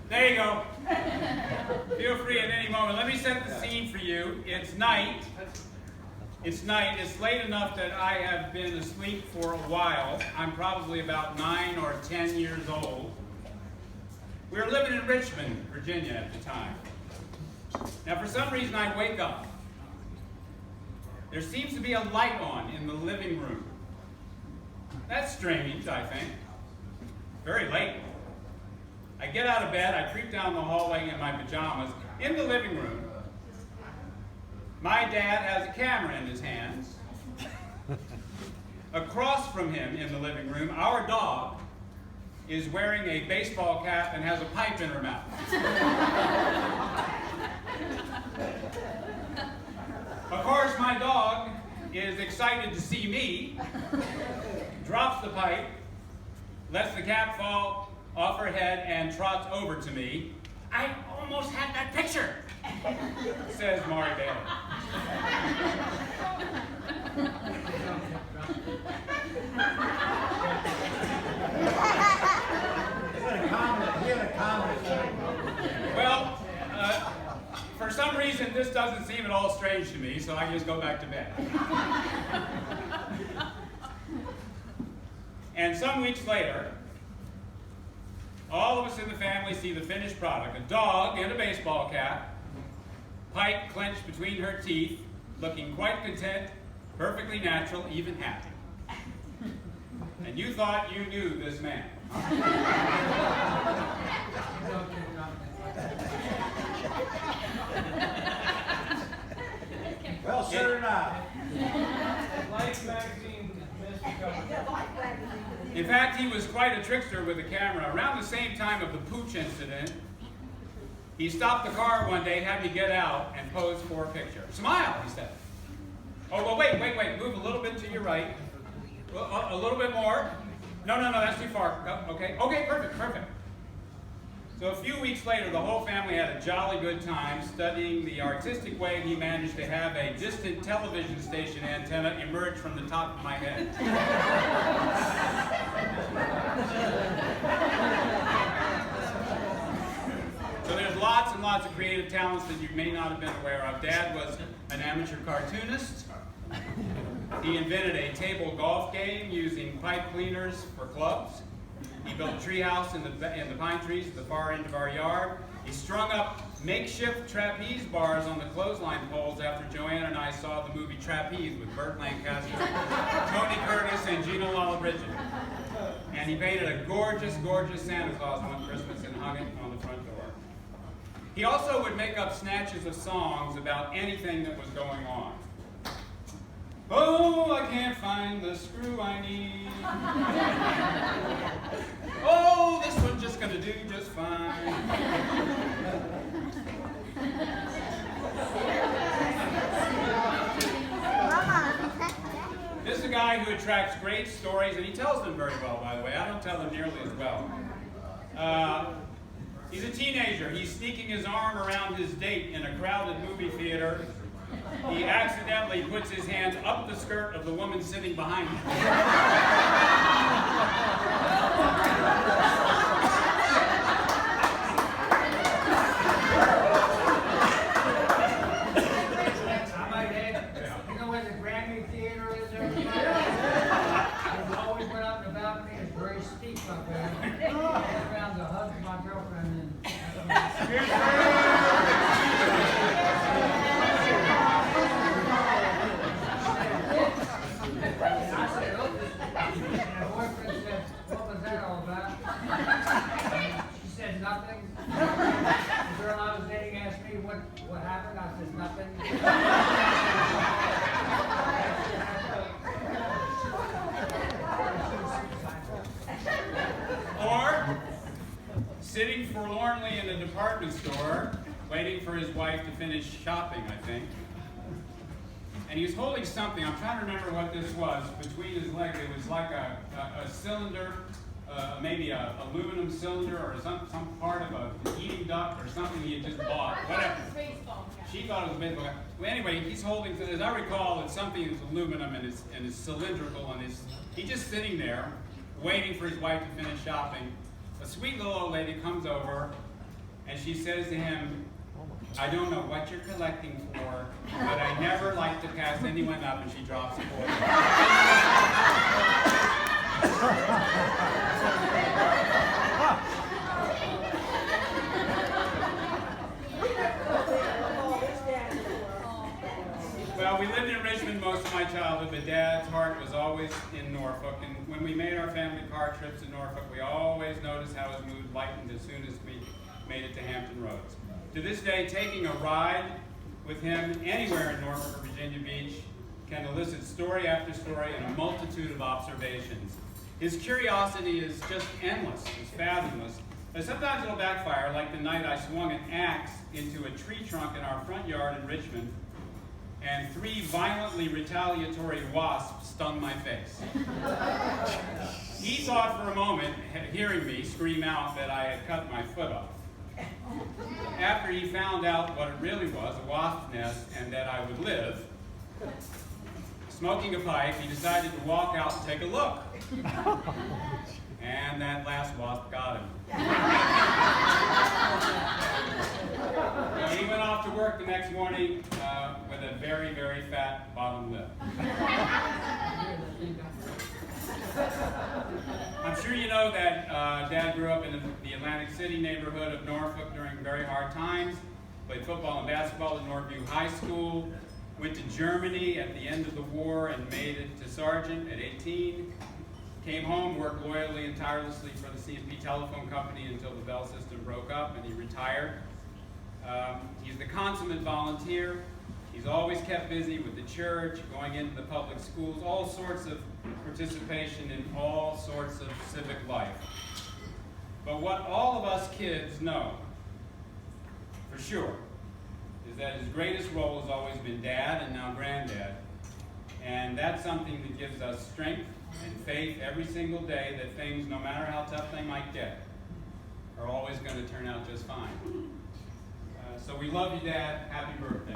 There you go. Feel free at any moment. Let me set the scene for you. It's night. It's night. It's late enough that I have been asleep for a while. I'm probably about 9 or 10 years old. We were living in Richmond, Virginia at the time. Now, for some reason, I wake up. There seems to be a light on in the living room. That's strange, I think. Very late. I get out of bed, I creep down the hallway in my pajamas. In the living room, my dad has a camera in his hands. Across from him in the living room, our dog is wearing a baseball cap and has a pipe in her mouth. Of course, my dog is excited to see me, drops the pipe, lets the cap fall off her head, and trots over to me. I almost had that picture, says Maury Bailey. Well, for some reason, this doesn't seem at all strange to me, so I just go back to bed. And some weeks later, all of us in the family see the finished product. A dog in a baseball cap, pipe clenched between her teeth, looking quite content, perfectly natural, even happy. And you thought you knew this man. Well, so did I. Life magazine, Mr. Cohen. In fact, he was quite a trickster with a camera. Around the same time of the pooch incident, he stopped the car one day, had me get out, and pose for a picture. Smile, he said. Oh, well, wait. Move a little bit to your right. A little bit more. No, that's too far. Okay, perfect. So a few weeks later, the whole family had a jolly good time studying the artistic way he managed to have a distant television station antenna emerge from the top of my head. So there's lots and lots of creative talents that you may not have been aware of. Dad was an amateur cartoonist. He invented a table golf game using pipe cleaners for clubs. He built a treehouse in the pine trees at the far end of our yard. He strung up makeshift trapeze bars on the clothesline poles after Joanne and I saw the movie Trapeze with Burt Lancaster, Tony Curtis, and Gina Lollobrigida. And he painted a gorgeous Santa Claus one Christmas and hung it on the front door. He also would make up snatches of songs about anything that was going on. Oh, I can't find the screw I need. Oh, this one's just gonna do just fine. This is a guy who attracts great stories, and he tells them very well, by the way. I don't tell them nearly as well. He's a teenager. He's sneaking his arm around his date in a crowded movie theater. He accidentally puts his hands up the skirt of the woman sitting behind him. I might add, you know where the Grammy Theater is there? I always went up in the balcony. It's very steep up there. I went around to hug my girlfriend and nothing. The girl I was dating asked me what happened. I said nothing. Or sitting forlornly in a department store, waiting for his wife to finish shopping, I think. And he was holding something. I'm trying to remember what this was between his legs. It was like a cylinder. Maybe an aluminum cylinder or some part of a heating duct or something he had just bought. Whatever. She thought it was a baseball cap. Well, anyway, he's holding, as I recall, it's something that's aluminum and is cylindrical, and he's just sitting there waiting for his wife to finish shopping. A sweet little old lady comes over, and she says to him, I don't know what you're collecting for, but I never like to pass anyone up, and she drops a quarter. Well, we lived in Richmond most of my childhood, but Dad's heart was always in Norfolk. And when we made our family car trips to Norfolk, we always noticed how his mood lightened as soon as we made it to Hampton Roads. To this day, taking a ride with him anywhere in Norfolk or Virginia Beach can elicit story after story and a multitude of observations. His curiosity is just endless, it's fathomless. But sometimes it'll backfire, like the night I swung an axe into a tree trunk in our front yard in Richmond, and 3 violently retaliatory wasps stung my face. He thought for a moment, hearing me scream out, that I had cut my foot off. After he found out what it really was, a wasp nest, and that I would live, smoking a pipe, he decided to walk out and take a look. And that last wasp got him. He went off to work the next morning with a very, very fat bottom lip. I'm sure you know that Dad grew up in the Atlantic City neighborhood of Norfolk during very hard times, played football and basketball at Northview High School, went to Germany at the end of the war and made it to sergeant at 18, came home, worked loyally and tirelessly for the C&P Telephone Company until the Bell system broke up and he retired. He's the consummate volunteer. He's always kept busy with the church, going into the public schools, all sorts of participation in all sorts of civic life. But what all of us kids know, for sure, is that his greatest role has always been Dad and now Granddad. And that's something that gives us strength and faith every single day that things, no matter how tough they might get, are always going to turn out just fine. So we love you, Dad. Happy birthday.